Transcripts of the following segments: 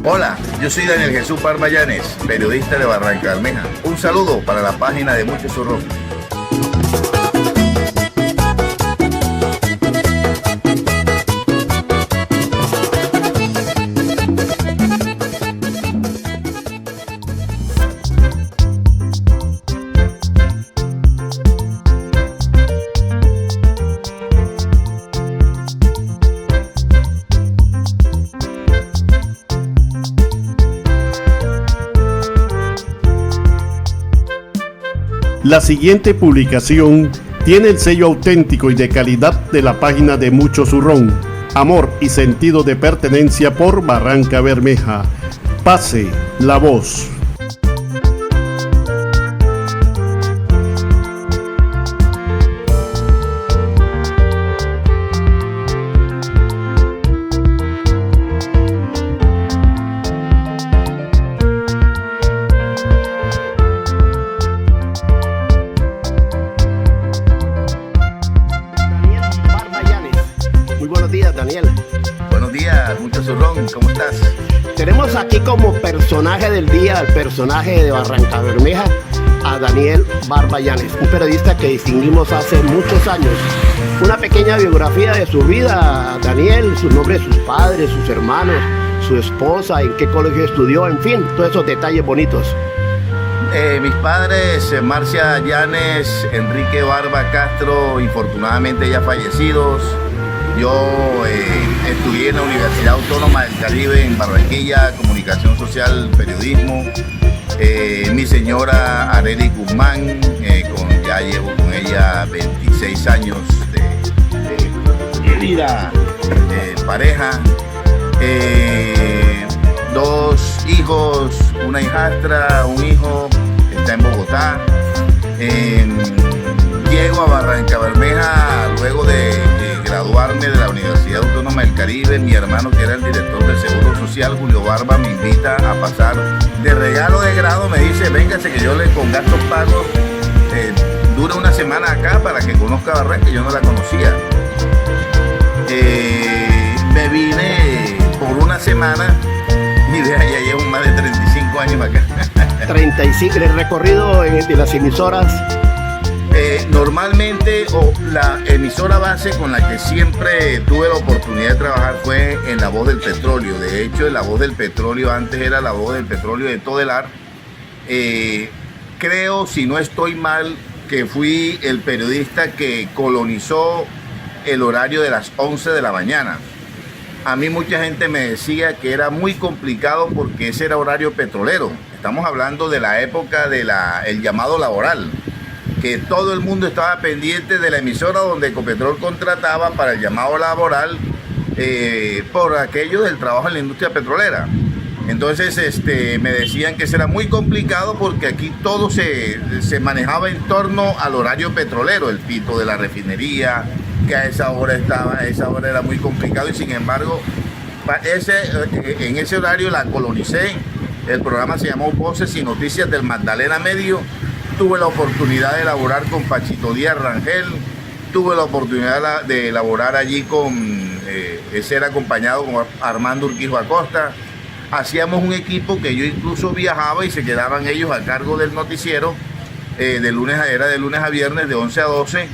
Hola, yo soy Daniel Jesús Barba Llanes, periodista de Barranca Bermeja. Un saludo para la página de Mucho Zurrón. La siguiente publicación tiene el sello auténtico y de calidad de la página de Mucho Zurrón. Amor y sentido de pertenencia por Barranca Bermeja. Pase la voz. Daniel. Buenos días, Mucho Zurrón, ¿cómo estás? Tenemos aquí como personaje del día, el personaje de Barranca Bermeja, a Daniel Barba Llanes, un periodista que distinguimos hace muchos años. Una pequeña biografía de su vida, Daniel, su nombre de sus padres, sus hermanos, su esposa, en qué colegio estudió, en fin, todos esos detalles bonitos. Mis padres, Marcia Llanes, Enrique Barba Castro, infortunadamente ya fallecidos. Yo estudié en la Universidad Autónoma del Caribe en Barranquilla, Comunicación Social, Periodismo. Mi señora Arely Guzmán, ya llevo con ella 26 años de vida, pareja. 2 hijos, una hijastra, un hijo, está en Bogotá. Llego a Barranca Bermeja luego de graduarme de la Universidad Autónoma del Caribe. Mi hermano, que era el director del Seguro Social, Julio Barba, me invita a pasar de regalo de grado. Me dice, véngase que yo le con gastos pagos dura una semana acá para que conozca Barranca, que yo no la conocía. Me vine por una semana y de allá llevo más de 35 años acá. 35, el recorrido de las emisoras. Normalmente la emisora base con la que siempre tuve la oportunidad de trabajar fue en La Voz del Petróleo. De hecho, La Voz del Petróleo antes era La Voz del Petróleo de Todelar. Creo, si no estoy mal, que fui el periodista que colonizó el horario de las 11 de la mañana. A mí mucha gente me decía que era muy complicado porque ese era horario petrolero. Estamos hablando de la época del llamado laboral, que todo el mundo estaba pendiente de la emisora donde Ecopetrol contrataba para el llamado laboral por aquello del trabajo en la industria petrolera. Entonces me decían que eso era muy complicado porque aquí todo se manejaba en torno al horario petrolero, el pito de la refinería, que a esa hora era muy complicado, y sin embargo en ese horario la colonicé. El programa se llamó Voces y Noticias del Magdalena Medio. Tuve la oportunidad de elaborar con Pachito Díaz Rangel, tuve la oportunidad de elaborar allí ser acompañado con Armando Urquijo Acosta. Hacíamos un equipo que yo incluso viajaba y se quedaban ellos a cargo del noticiero, de lunes a viernes de 11 a 12,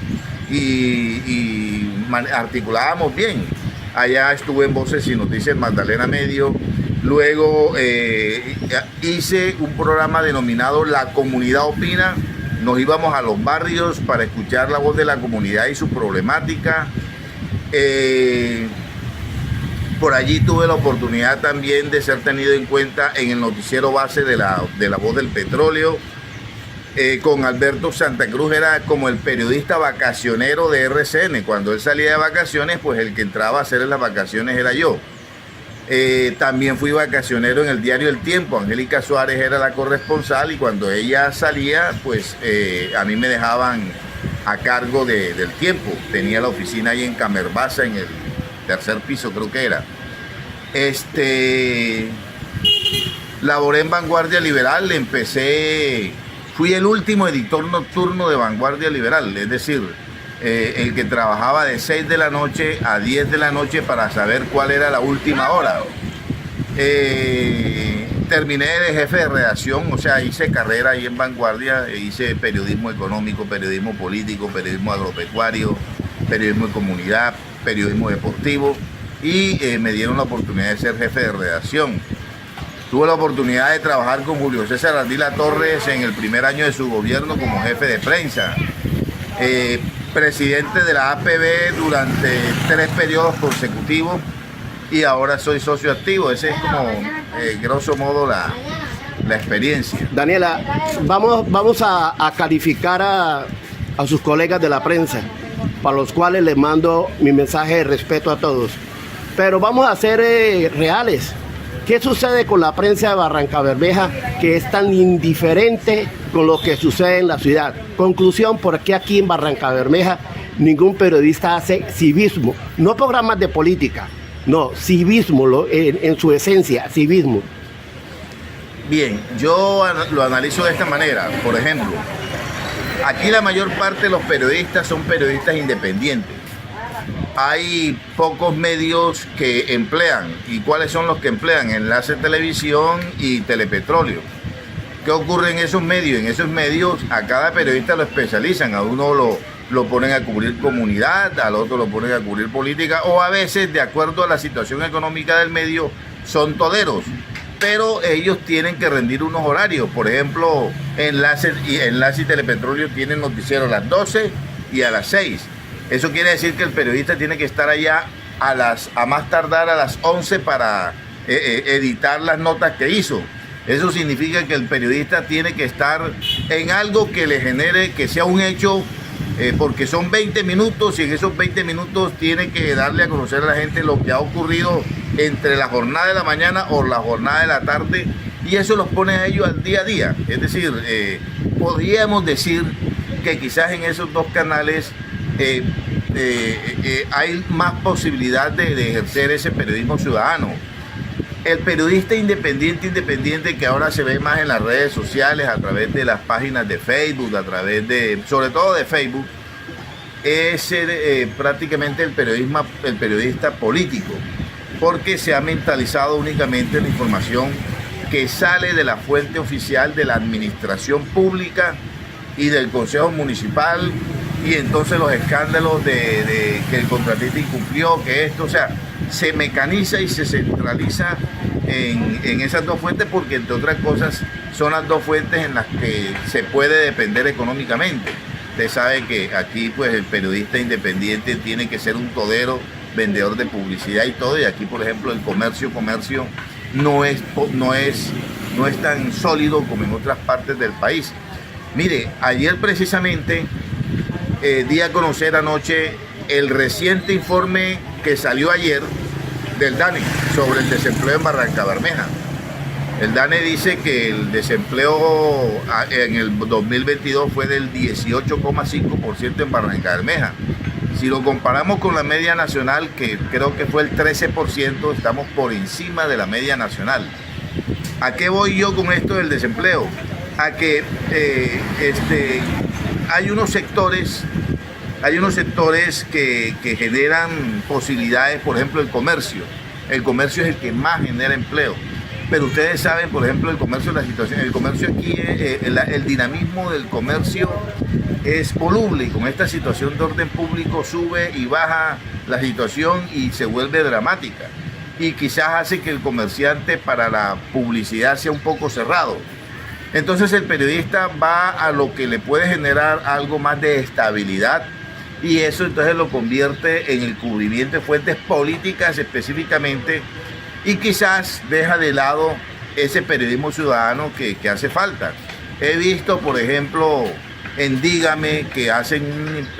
y articulábamos bien. Allá estuve en Voces y Noticias Magdalena Medio. Luego hice un programa denominado La Comunidad Opina. Nos íbamos a los barrios para escuchar la voz de la comunidad y su problemática. Por allí tuve la oportunidad también de ser tenido en cuenta en el noticiero base de la Voz del Petróleo. Con Alberto Santa Cruz era como el periodista vacacionero de RCN. Cuando él salía de vacaciones, pues el que entraba a hacer las vacaciones era yo. También fui vacacionero en el diario El Tiempo. Angélica Suárez era la corresponsal y cuando ella salía, pues a mí me dejaban a cargo del Tiempo. Tenía la oficina ahí en Camerbaza, en el 3er piso creo que era. Laboré en Vanguardia Liberal, fui el último editor nocturno de Vanguardia Liberal, es decir, el que trabajaba de 6 de la noche a 10 de la noche para saber cuál era la última hora. Terminé de jefe de redacción, o sea, hice carrera ahí en Vanguardia, hice periodismo económico, periodismo político, periodismo agropecuario, periodismo de comunidad, periodismo deportivo y me dieron la oportunidad de ser jefe de redacción. Tuve la oportunidad de trabajar con Julio César Ardila Torres en el primer año de su gobierno como jefe de prensa. Presidente de la APB durante 3 periodos consecutivos y ahora soy socio activo. Ese es como, grosso modo, la experiencia. Daniela, vamos a calificar a sus colegas de la prensa, para los cuales les mando mi mensaje de respeto a todos. Pero vamos a ser reales. ¿Qué sucede con la prensa de Barrancabermeja que es tan indiferente con lo que sucede en la ciudad? Conclusión, ¿por qué aquí en Barrancabermeja ningún periodista hace civismo? No programas de política, no, civismo, en su esencia, civismo. Bien, yo lo analizo de esta manera. Por ejemplo, aquí la mayor parte de los periodistas son periodistas independientes. Hay pocos medios que emplean. ¿Y cuáles son los que emplean? Enlace Televisión y Telepetróleo. ¿Qué ocurre en esos medios? En esos medios a cada periodista lo especializan. A uno lo ponen a cubrir comunidad, al otro lo ponen a cubrir política, o a veces, de acuerdo a la situación económica del medio, son toderos. Pero ellos tienen que rendir unos horarios. Por ejemplo, Enlace y Telepetróleo tienen noticiero a las 12 y a las 6. Eso quiere decir que el periodista tiene que estar allá a más tardar a las 11 para editar las notas que hizo. Eso significa que el periodista tiene que estar en algo que le genere, que sea un hecho, porque son 20 minutos y en esos 20 minutos tiene que darle a conocer a la gente lo que ha ocurrido entre la jornada de la mañana o la jornada de la tarde, y eso los pone a ellos al día a día. Es decir, podríamos decir que quizás en esos dos canales hay más posibilidad de ejercer ese periodismo ciudadano. El periodista independiente que ahora se ve más en las redes sociales, a través de las páginas de Facebook, sobre todo de Facebook, es prácticamente el periodista político, porque se ha mentalizado únicamente en la información que sale de la fuente oficial de la administración pública y del Consejo Municipal, y entonces los escándalos de que el contratista incumplió, que esto, o sea, se mecaniza y se centraliza en esas dos fuentes, porque entre otras cosas son las dos fuentes en las que se puede depender económicamente. Usted sabe que aquí pues el periodista independiente tiene que ser un todero, vendedor de publicidad y todo, y aquí por ejemplo el comercio no es tan sólido como en otras partes del país. Mire, ayer precisamente di a conocer anoche el reciente informe que salió ayer del DANE sobre el desempleo en Barrancabermeja. El DANE dice que el desempleo en el 2022 fue del 18,5% en Barrancabermeja. Si lo comparamos con la media nacional, que creo que fue el 13%, estamos por encima de la media nacional. ¿A qué voy yo con esto del desempleo? A que hay unos sectores que generan posibilidades. Por ejemplo, el comercio. El comercio es el que más genera empleo. Pero ustedes saben, por ejemplo, el comercio aquí, el dinamismo del comercio es voluble, y con esta situación de orden público sube y baja la situación y se vuelve dramática. Y quizás hace que el comerciante para la publicidad sea un poco cerrado. Entonces el periodista va a lo que le puede generar algo más de estabilidad, y eso entonces lo convierte en el cubrimiento de fuentes políticas específicamente, y quizás deja de lado ese periodismo ciudadano que hace falta. He visto, por ejemplo, en Dígame, que hacen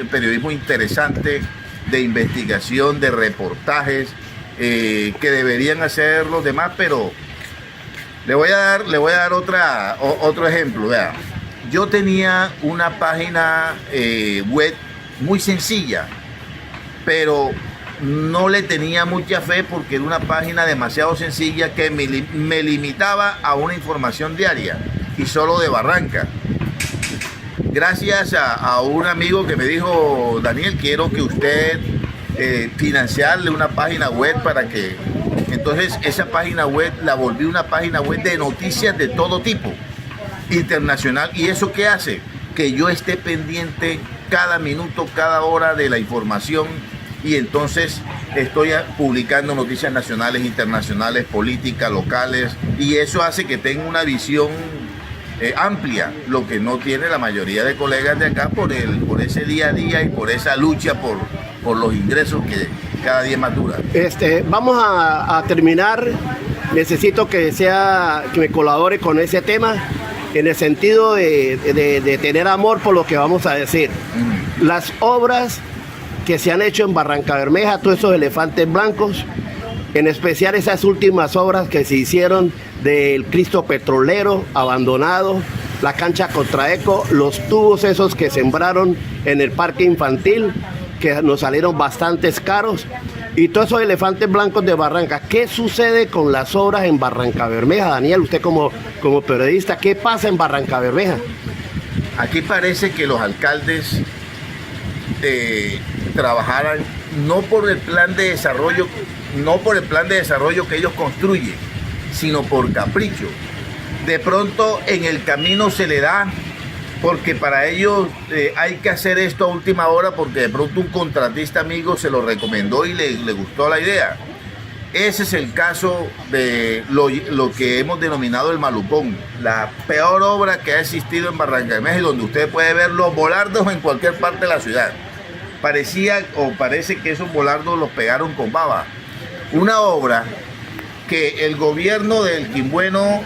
un periodismo interesante de investigación, de reportajes, que deberían hacer los demás, pero le voy a dar otro ejemplo. Vea, yo tenía una página web muy sencilla, pero no le tenía mucha fe porque era una página demasiado sencilla que me limitaba a una información diaria y solo de Barranca. Gracias a un amigo que me dijo: Daniel, quiero que usted financiarle una página web para que Entonces esa página web la volví una página web de noticias de todo tipo, internacional. ¿Y eso qué hace? Que yo esté pendiente cada minuto, cada hora de la información, y entonces estoy publicando noticias nacionales, internacionales, políticas, locales, y eso hace que tenga una visión amplia, lo que no tiene la mayoría de colegas de acá por ese día a día y por esa lucha por los ingresos que cada día más dura. Vamos a terminar. Necesito que me colabore con ese tema, en el sentido de tener amor por lo que vamos a decir. Las obras que se han hecho en Barrancabermeja, todos esos elefantes blancos, en especial esas últimas obras que se hicieron del Cristo Petrolero abandonado, la cancha Contraeco, los tubos esos que sembraron en el parque infantil, que nos salieron bastante caros, y todos esos elefantes blancos de Barranca. ¿Qué sucede con las obras en Barrancabermeja, Daniel? Usted como periodista, ¿qué pasa en Barrancabermeja? Aquí parece que los alcaldes trabajaran no por el plan de desarrollo que ellos construyen, sino por capricho. De pronto en el camino se le da, porque para ellos hay que hacer esto a última hora, porque de pronto un contratista amigo se lo recomendó y le gustó la idea. Ese es el caso de lo que hemos denominado el malucón, la peor obra que ha existido en Barrancabermeja, donde usted puede ver los volardos en cualquier parte de la ciudad. Parece que esos volardos los pegaron con baba. Una obra que el gobierno del Quimbueno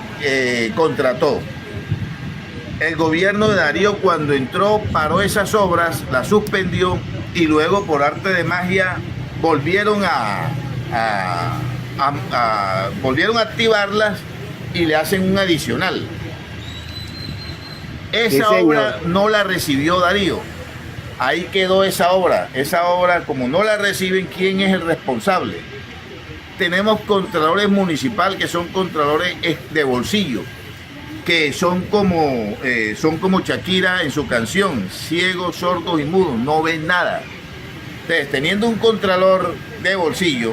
contrató. El gobierno de Darío, cuando entró, paró esas obras, las suspendió, y luego por arte de magia volvieron a activarlas y le hacen un adicional. Esa obra no la recibió Darío. Ahí quedó esa obra. Esa obra, como no la reciben, ¿quién es el responsable? Tenemos contralores municipales que son contralores de bolsillo, que son como Shakira en su canción, ciegos, sordos y mudos, no ven nada. Entonces, teniendo un contralor de bolsillo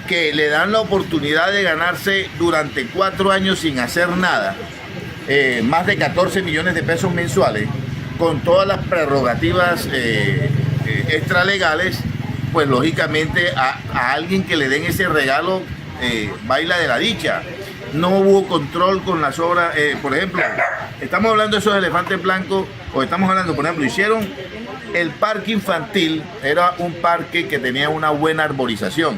que le dan la oportunidad de ganarse durante 4 años sin hacer nada, más de 14 millones de pesos mensuales, con todas las prerrogativas extralegales, pues lógicamente a alguien que le den ese regalo baila de la dicha. No hubo control con las obras. Por ejemplo, estamos hablando de esos elefantes blancos, o estamos hablando, por ejemplo, hicieron el parque infantil, era un parque que tenía una buena arborización.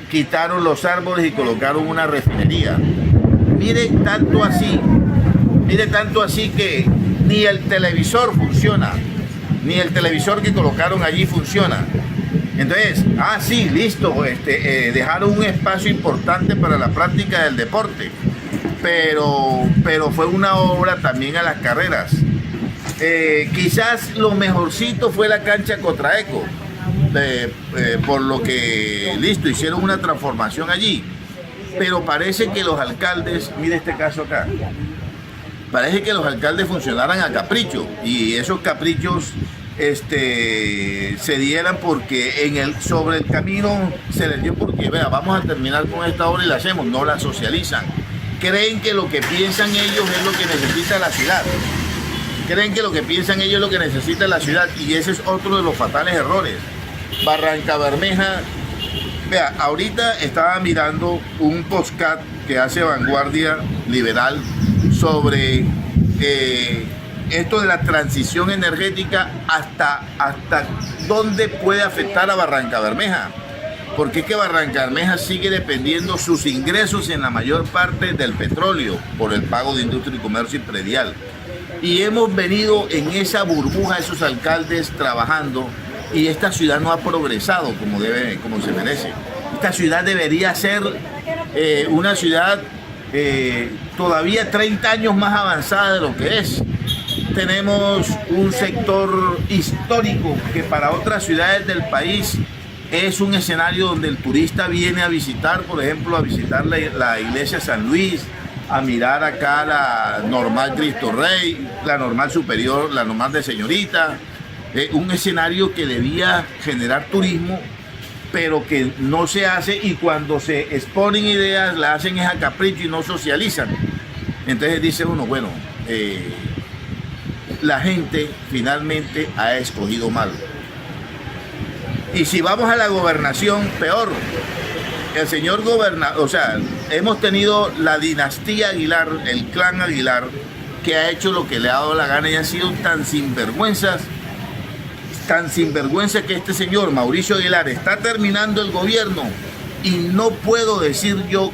Quitaron los árboles y colocaron una refinería. Mire tanto así que ni el televisor funciona, ni el televisor que colocaron allí funciona. Entonces, sí, listo, dejaron un espacio importante para la práctica del deporte, pero fue una obra también a las carreras. Quizás lo mejorcito fue la cancha Contraeco, por lo que, listo, hicieron una transformación allí, pero parece que los alcaldes, mire este caso acá, parece que los alcaldes funcionaran a capricho, y esos caprichos se dieran porque sobre el camino se les dio, porque vea, vamos a terminar con esta obra y la hacemos, no la socializan. Creen que lo que piensan ellos es lo que necesita la ciudad. Y ese es otro de los fatales errores. Barrancabermeja, vea, ahorita estaba mirando un podcast que hace Vanguardia Liberal sobre esto de la transición energética, hasta dónde puede afectar a Barrancabermeja, porque es que Barrancabermeja sigue dependiendo sus ingresos en la mayor parte del petróleo por el pago de industria y comercio y predial, y hemos venido en esa burbuja, esos alcaldes trabajando, y esta ciudad no ha progresado como se merece. Esta ciudad debería ser una ciudad todavía 30 años más avanzada de lo que es. Tenemos un sector histórico que para otras ciudades del país es un escenario donde el turista viene a visitar, por ejemplo, a visitar la iglesia San Luis, a mirar acá la normal Cristo Rey, la normal superior, la normal de Señorita, un escenario que debía generar turismo, pero que no se hace, y cuando se exponen ideas la hacen es a capricho y no socializan. Entonces dice uno, bueno, la gente finalmente ha escogido mal. Y si vamos a la gobernación, peor. El señor gobernador, o sea, hemos tenido la dinastía Aguilar, el clan Aguilar, que ha hecho lo que le ha dado la gana y han sido tan sinvergüenzas que este señor Mauricio Aguilar está terminando el gobierno y no puedo decir yo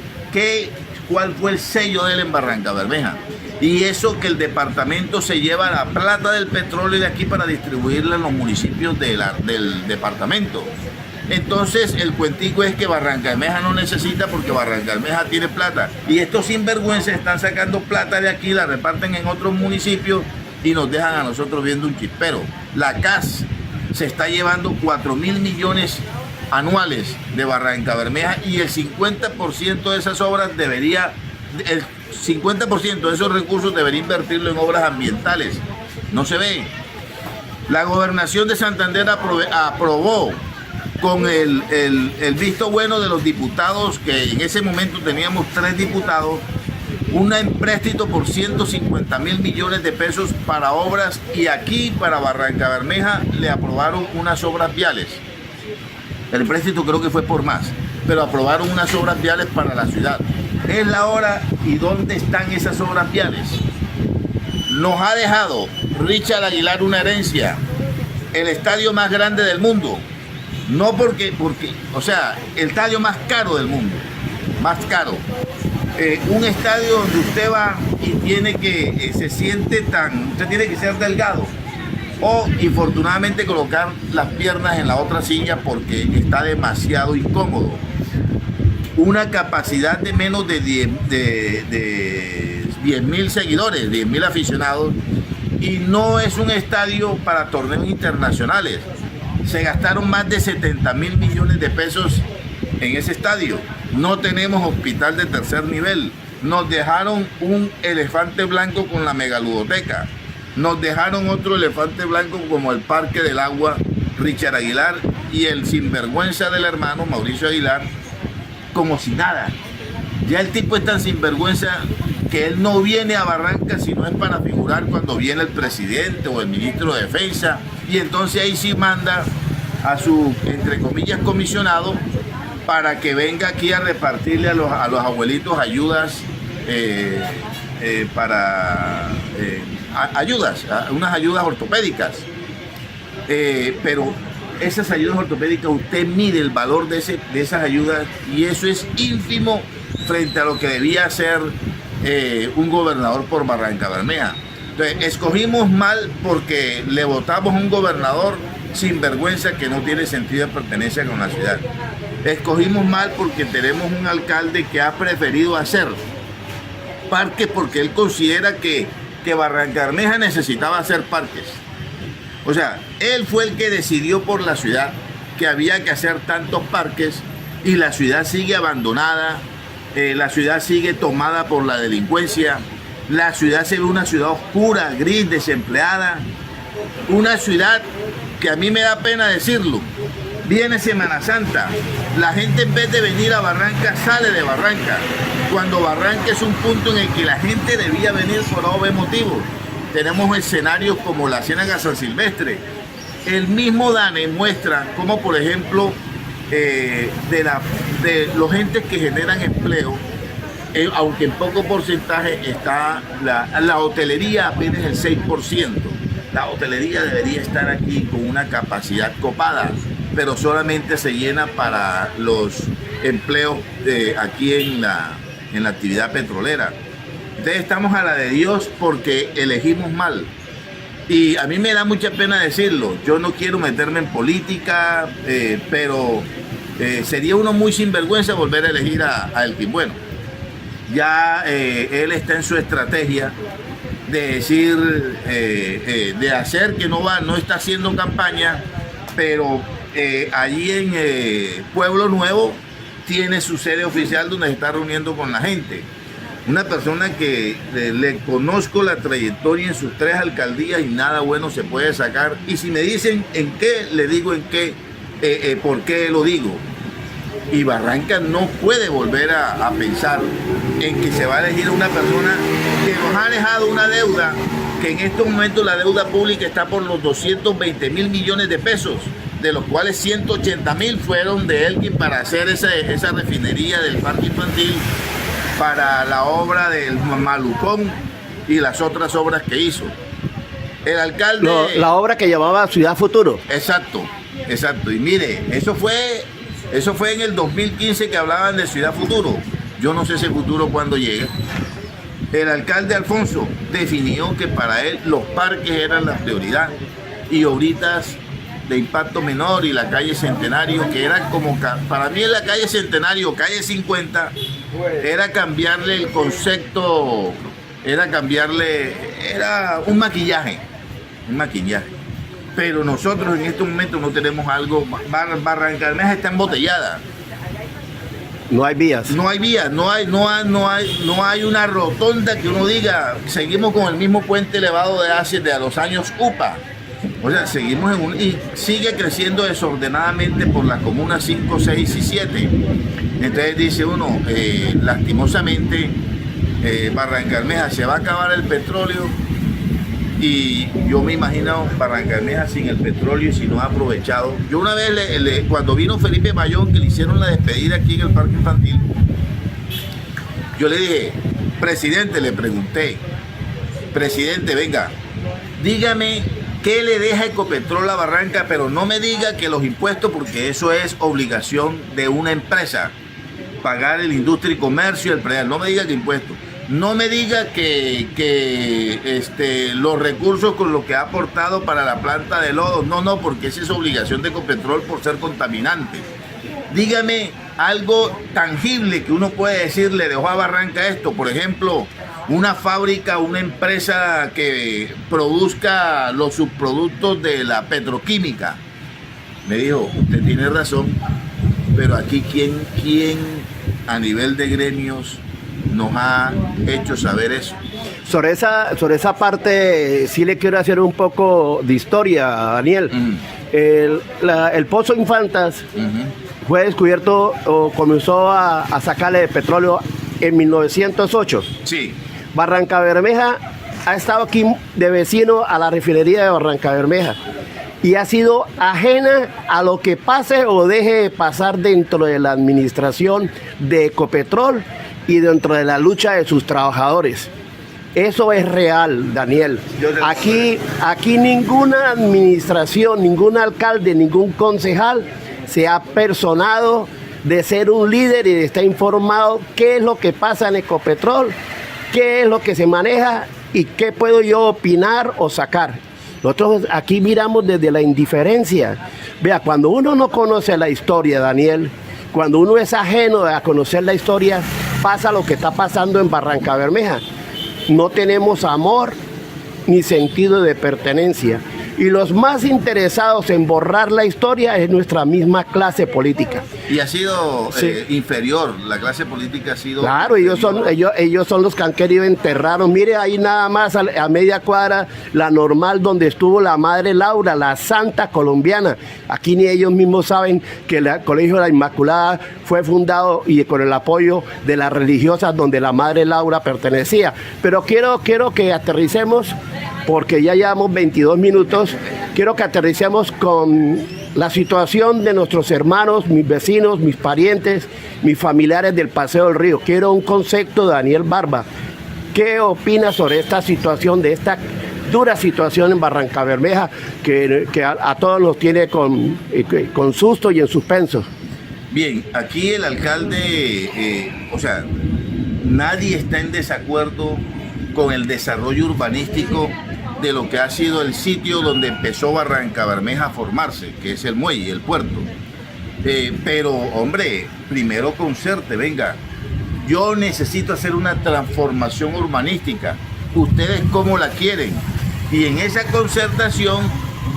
cuál fue el sello de él en Barrancabermeja. Y eso que el departamento se lleva la plata del petróleo de aquí para distribuirla en los municipios del departamento. Entonces el cuentico es que Barrancabermeja no necesita porque Barrancabermeja tiene plata. Y estos sinvergüenzas están sacando plata de aquí, la reparten en otros municipios y nos dejan a nosotros viendo un chispero. La CAS se está llevando 4.000 millones anuales de Barrancabermeja y el 50% de esas obras el 50% de esos recursos debería invertirlo en obras ambientales. No se ve. La gobernación de Santander aprobó con el visto bueno de los diputados, que en ese momento teníamos 3 diputados, un empréstito por 150.000 millones de pesos para obras, y aquí para Barrancabermeja le aprobaron unas obras viales. El empréstito creo que fue por más, pero aprobaron unas obras viales para la ciudad. Es la hora, ¿y dónde están esas obras viales? Nos ha dejado Richard Aguilar una herencia, el estadio más grande del mundo. No porque, o sea, el estadio más caro del mundo, más caro. Un estadio donde usted va y tiene que, usted tiene que ser delgado o infortunadamente colocar las piernas en la otra silla porque está demasiado incómodo. Una capacidad de menos de 10.000 seguidores, 10.000 aficionados, y no es un estadio para torneos internacionales. Se gastaron más de 70.000 millones de pesos en ese estadio. No tenemos hospital de tercer nivel. Nos dejaron un elefante blanco con la megaludoteca. Nos dejaron otro elefante blanco como el Parque del Agua, Richard Aguilar, y el sinvergüenza del hermano Mauricio Aguilar, como si nada. Ya el tipo es tan sinvergüenza que él no viene a Barranca si no es para figurar cuando viene el presidente o el ministro de Defensa, y entonces ahí sí manda a su, entre comillas, comisionado para que venga aquí a repartirle a los abuelitos ayudas unas ayudas ortopédicas. Pero esas ayudas ortopédicas, usted mide el valor de esas ayudas y eso es ínfimo frente a lo que debía ser un gobernador por Barrancabermeja. Entonces, escogimos mal porque le votamos a un gobernador sin vergüenza que no tiene sentido de pertenencia con la ciudad. Escogimos mal porque tenemos un alcalde que ha preferido hacer parques porque él considera que Barrancabermeja necesitaba hacer parques. O sea, él fue el que decidió por la ciudad que había que hacer tantos parques y la ciudad sigue abandonada, la ciudad sigue tomada por la delincuencia, la ciudad se ve una ciudad oscura, gris, desempleada, una ciudad que a mí me da pena decirlo. Viene Semana Santa, la gente en vez de venir a Barranca sale de Barranca, cuando Barranca es un punto en el que la gente debía venir por obvio motivo. Tenemos escenarios como la Ciénaga San Silvestre. El mismo DANE muestra cómo, por ejemplo, de los entes que generan empleo, aunque en poco porcentaje está la hotelería, apenas el 6%. La hotelería debería estar aquí con una capacidad copada, pero solamente se llena para los empleos aquí en la actividad petrolera. Entonces estamos a la de Dios porque elegimos mal. Y a mí me da mucha pena decirlo. Yo no quiero meterme en política, pero sería uno muy sinvergüenza volver a elegir a Elkin Bueno. Ya él está en su estrategia de decir, de hacer que no está haciendo campaña, pero allí en Pueblo Nuevo tiene su sede oficial donde se está reuniendo con la gente. Una persona que le conozco la trayectoria en sus 3 alcaldías y nada bueno se puede sacar. Y si me dicen en qué, le digo en qué. ¿Por qué lo digo? Y Barranca no puede volver a pensar en que se va a elegir una persona que nos ha dejado una deuda, que en estos momentos la deuda pública está por los 220.000 millones de pesos, de los cuales 180.000 fueron de Elkin para hacer esa refinería del parque infantil, para la obra del Malucón y las otras obras que hizo. El alcalde... La obra que llamaba Ciudad Futuro. Exacto. Y mire, eso fue en el 2015 que hablaban de Ciudad Futuro. Yo no sé ese futuro cuándo llega. El alcalde Alfonso definió que para él los parques eran la prioridad y ahorita de impacto menor, y la calle Centenario, que era como, para mí en la calle Centenario, calle 50, era cambiarle el concepto, era un maquillaje. Pero nosotros en este momento no tenemos algo. Barranca Bermeja está embotellada. No hay vías. No hay una rotonda que uno diga, seguimos con el mismo puente elevado de los años UPA. O sea, seguimos y sigue creciendo desordenadamente por las comunas 5, 6 y 7. Entonces dice uno, lastimosamente, Barranca Bermeja se va a acabar el petróleo. Y yo me imagino Barranca Bermeja sin el petróleo y si no ha aprovechado. Yo una vez, cuando vino Felipe Bayón, que le hicieron la despedida aquí en el parque infantil, yo le dije, presidente, le pregunté, presidente, venga, dígame qué le deja Ecopetrol a Barranca, pero no me diga que los impuestos, porque eso es obligación de una empresa, pagar el industria y comercio, el predial, no me diga que impuestos. No me diga que los recursos con lo que ha aportado para la planta de lodo, no, porque esa es obligación de Ecopetrol por ser contaminante. Dígame algo tangible que uno puede decir, le dejó a Barranca esto, por ejemplo, una fábrica, una empresa que produzca los subproductos de la petroquímica. Me dijo, usted tiene razón, pero aquí ¿quién a nivel de gremios nos ha hecho saber eso? Sobre esa parte sí le quiero hacer un poco de historia, Daniel. El Pozo Infantas fue descubierto o comenzó a sacarle de petróleo en 1908. Sí. Barranca Bermeja ha estado aquí de vecino a la refinería de Barranca Bermeja y ha sido ajena a lo que pase o deje de pasar dentro de la administración de Ecopetrol y dentro de la lucha de sus trabajadores. Eso es real, Daniel. Aquí ninguna administración, ningún alcalde, ningún concejal se ha personado de ser un líder y de estar informado qué es lo que pasa en Ecopetrol, qué es lo que se maneja y qué puedo yo opinar o sacar. Nosotros aquí miramos desde la indiferencia. Vea, cuando uno no conoce la historia, Daniel, cuando uno es ajeno a conocer la historia, pasa lo que está pasando en Barranca Bermeja. No tenemos amor ni sentido de pertenencia. Y los más interesados en borrar la historia es nuestra misma clase política. Y ha sido inferior, la clase política ha sido... Claro, ellos son los que han querido enterrarnos. Mire, ahí nada más a media cuadra, la Normal, donde estuvo la Madre Laura, la santa colombiana. Aquí ni ellos mismos saben que el Colegio de la Inmaculada fue fundado y con el apoyo de las religiosas donde la Madre Laura pertenecía. Pero quiero que aterricemos, porque ya llevamos 22 minutos, quiero que aterricemos con la situación de nuestros hermanos, mis vecinos, mis parientes, mis familiares del Paseo del Río. Quiero un concepto de Daniel Barba. ¿Qué opina sobre esta situación, de esta dura situación en Barranca Bermeja que a todos nos tiene con susto y en suspenso? Bien, aquí el alcalde, nadie está en desacuerdo con el desarrollo urbanístico de lo que ha sido el sitio donde empezó Barranca Bermeja a formarse, que es el muelle, el puerto. Pero, hombre, primero concerte, venga, yo necesito hacer una transformación urbanística. ¿Ustedes cómo la quieren? Y en esa concertación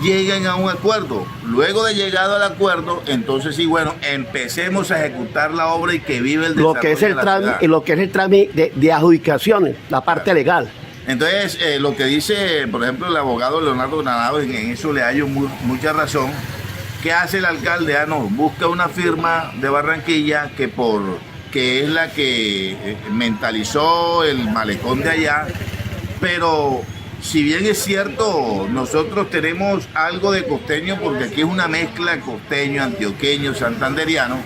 lleguen a un acuerdo. Luego de llegado al acuerdo, entonces sí, bueno, empecemos a ejecutar la obra y que vive el desarrollo lo que es el trámite de adjudicaciones, la parte legal. Entonces, lo que dice, por ejemplo, el abogado Leonardo Granado, en eso le hallo mucha razón, ¿qué hace el alcalde? No, busca una firma de Barranquilla que es la que mentalizó el malecón de allá, pero si bien es cierto, nosotros tenemos algo de costeño, porque aquí es una mezcla costeño, antioqueño, santanderiano,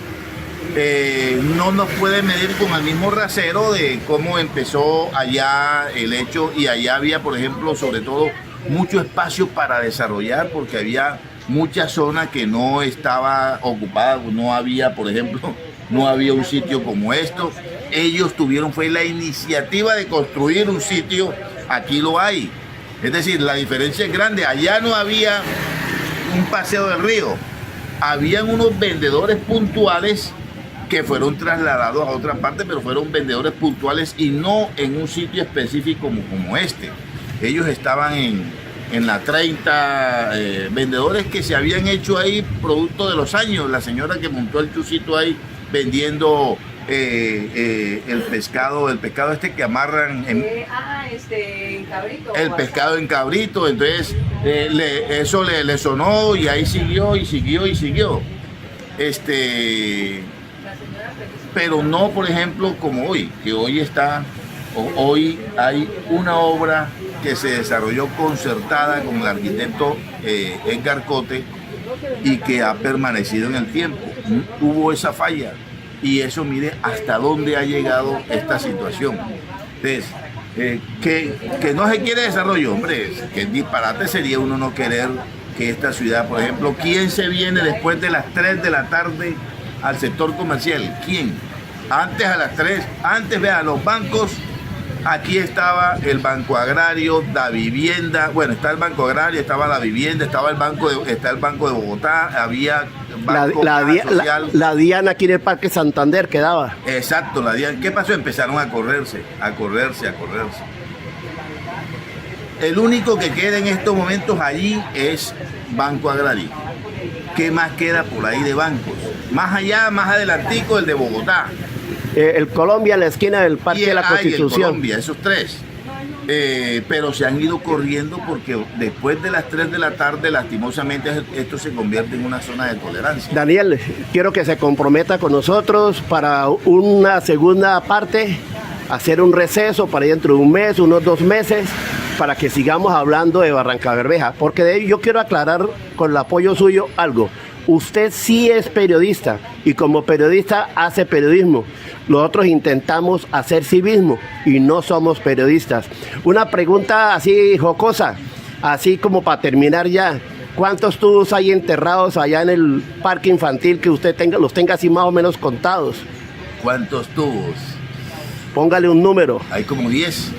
no nos puede medir con el mismo rasero de cómo empezó allá el hecho, y allá había, por ejemplo, sobre todo, mucho espacio para desarrollar, porque había mucha zona que no estaba ocupada, no había, por ejemplo, no había un sitio como esto. Ellos fue la iniciativa de construir un sitio, aquí lo hay. Es decir, la diferencia es grande. Allá no había un paseo del río, habían unos vendedores puntuales que fueron trasladados a otra parte, pero fueron vendedores puntuales y no en un sitio específico como este. Ellos estaban en la 30, vendedores que se habían hecho ahí producto de los años. La señora que montó el chucito ahí vendiendo el pescado este que amarran en cabrito. El pescado en cabrito, entonces eso le sonó y ahí siguió y siguió y siguió. Pero no, por ejemplo, como hoy, que hoy hay una obra que se desarrolló concertada con el arquitecto Edgar Cote y que ha permanecido en el tiempo. Hubo esa falla y eso, mire hasta dónde ha llegado esta situación. Entonces, que no se quiere desarrollo, hombre, que disparate sería uno no querer que esta ciudad, por ejemplo, ¿quién se viene después de las 3 de la tarde al sector comercial? ¿Quién? Antes a las 3, vean, los bancos, aquí estaba el Banco Agrario, la vivienda, bueno, está el Banco Agrario, estaba la vivienda, está el Banco de Bogotá, había banco social. La Diana aquí en el Parque Santander quedaba. Exacto, la Diana. ¿Qué pasó? Empezaron a correrse. El único que queda en estos momentos allí es Banco Agrario. ¿Qué más queda por ahí de bancos? Más allá, más adelantico, el de Bogotá. El Colombia en la esquina del Parque de la Constitución. El Colombia, esos tres. Pero se han ido corriendo porque después de las 3 de la tarde, lastimosamente, esto se convierte en una zona de tolerancia. Daniel, quiero que se comprometa con nosotros para una segunda parte, hacer un receso para dentro de un mes, unos 2 meses, para que sigamos hablando de Barrancabermeja, porque de ello yo quiero aclarar con el apoyo suyo algo. Usted sí es periodista y como periodista hace periodismo. Nosotros intentamos hacer civismo y no somos periodistas. Una pregunta así jocosa, así como para terminar ya. ¿Cuántos tubos hay enterrados allá en el parque infantil que usted los tenga así más o menos contados? ¿Cuántos tubos? Póngale un número. Hay como 10.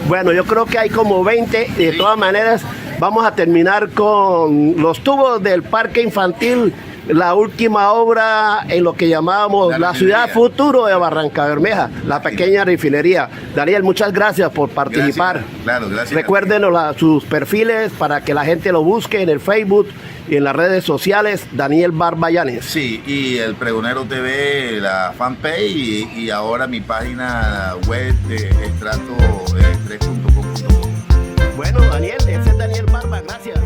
Bueno, yo creo que hay como 20. De todas maneras, vamos a terminar con los tubos del parque infantil, la última obra en lo que llamábamos la ciudad futuro de Barrancabermeja, la pequeña refinería. Daniel, muchas gracias por participar. Gracias, claro, gracias. Recuérdenos sus perfiles para que la gente lo busque en el Facebook y en las redes sociales, Daniel Barbayanes. Sí, y el Pregonero TV, la fanpage y ahora mi página web de estrato3.com. Bueno, Daniel, ese es Daniel Barba, gracias.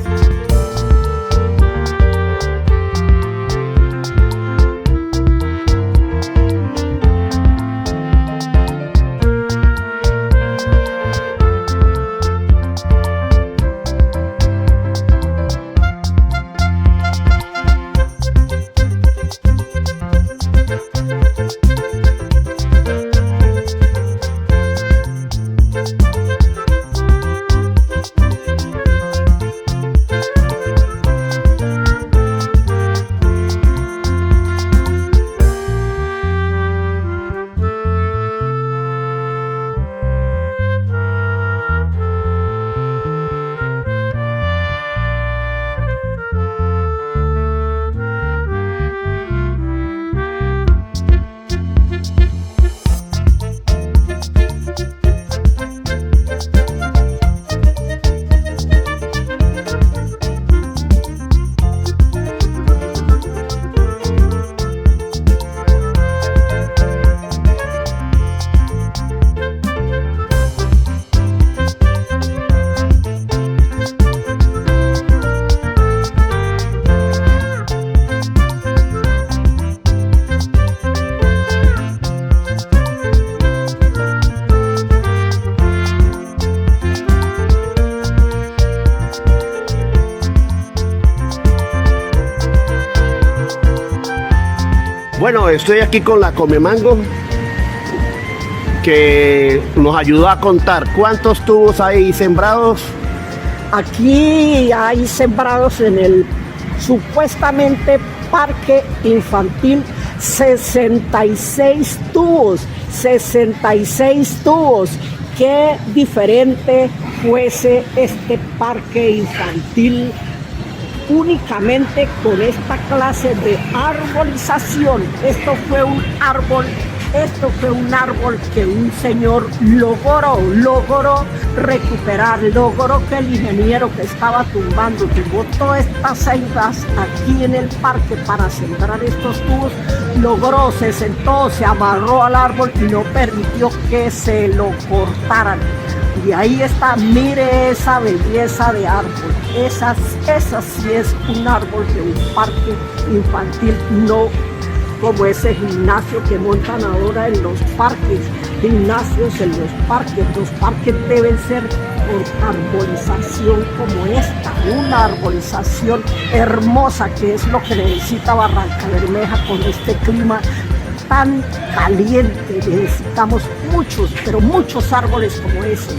Bueno, estoy aquí con la Comemango, que nos ayudó a contar cuántos tubos hay sembrados. Aquí hay sembrados en el supuestamente parque infantil 66 tubos, 66 tubos. Qué diferente fuese este parque infantil únicamente con esta clase de arbolización. Esto fue un árbol que un señor logró recuperar, logró que el ingeniero que estaba tumbó todas estas selvas aquí en el parque para sembrar estos tubos, se sentó, se amarró al árbol y no permitió que se lo cortaran. Y ahí está, mire esa belleza de árbol. Esa sí es un árbol de un parque infantil, no como ese gimnasio que montan ahora en los parques, gimnasios en los parques deben ser por arbolización como esta, una arbolización hermosa que es lo que necesita Barranca Bermeja con este clima tan caliente. Necesitamos muchos, pero muchos árboles como ese.